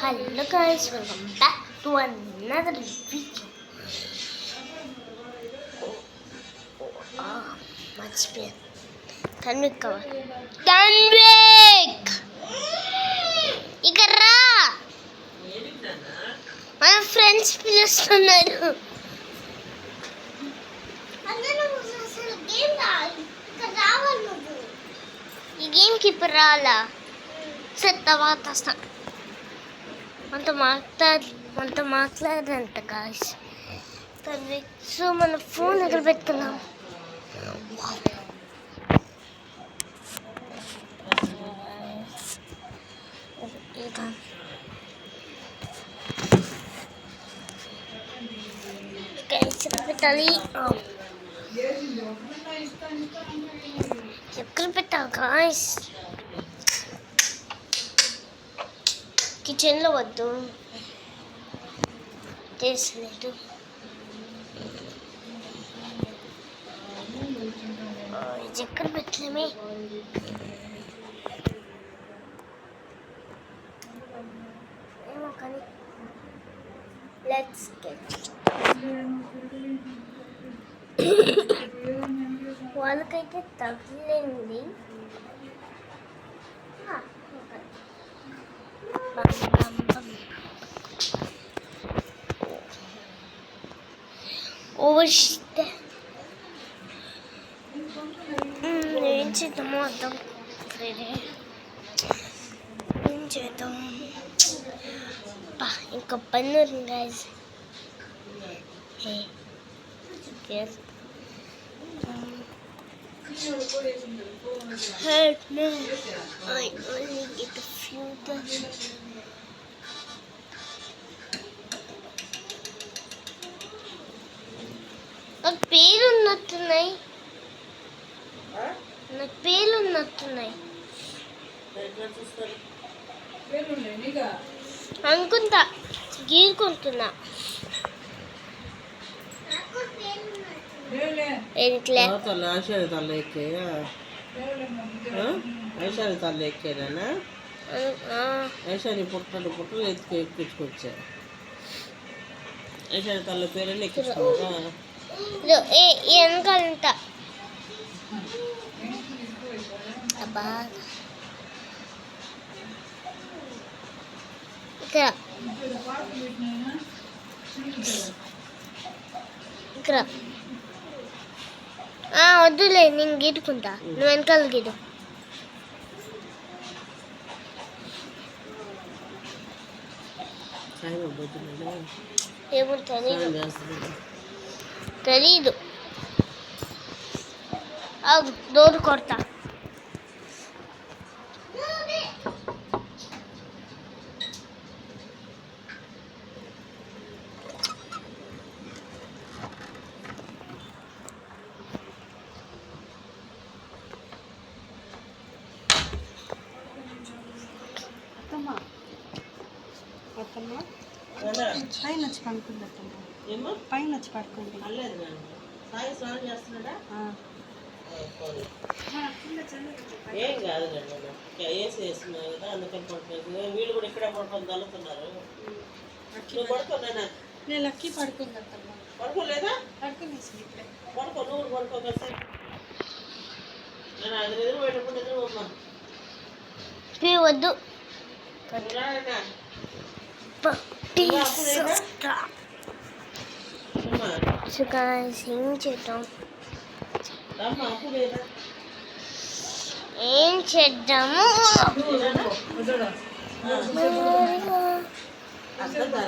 Hello guys, welcome back to another video. మర్చిపోయాను. Tanvik cover Tanvik ఇక రా, మన ఫ్రెండ్స్ పిలుస్తున్నారు. ఈ గేమ్కి ఇప్పుడు రాలా సరే తర్వాత వస్తాను. మనతో మాట్లాడంట గాయస్. సో మన ఫోన్ ఎక్కడ పెట్టుకున్నాం. ఎక్కడ పెట్టాలి, ఎక్కడ పెట్టాలి గాయస్? కిచెన్లో వద్దు, చేసలేదు. ఇది ఎక్కడ పెట్టలేమే. ఏమో కానీ లెట్స్ గెట్. వాళ్ళకైతే తగిలింది. ఏం చేద్దామో అర్థం ఏం చేద్దాం. ఇంకా పన్ను guys. Help me, I only get a few dozen. నాకు పేలున్నట్టున్నాయి, అనుకుంటా. గీరుకుంటున్నా. ఐశాని పుట్టలు ఎక్కించుకొచ్చా. ఐశాని తల్లి పేరు ఎక్కించుకున్నా. వెనకాలంట అబ్బా. ఇక్కడ వద్దులే, నేను గీటుకుంటా, నువ్వు వెనకాల గీటు. ఏమో తెలీదు. డోర్ కొడతా. పైన వచ్చి పడుకుంది. పైన వచ్చి పడుకుంది. ఏం కాదు ఏసీ వేస్తున్నావు కదా, అందుకని పడుతుంది. వీళ్ళు కూడా ఇక్కడే పడుకొని తల్లుతున్నారు. నువ్వు పడుకున్నా? నేను లక్కీ పడుకుంది. పడుకోలేదా? పడుకునేసి ఇప్పుడే. పడుకో, నువ్వు పడుకో కదా. నేను అది ఎదురు పెట్టకుండా ఎదురుమ్మా. వద్దు ఏం చేద్దాము.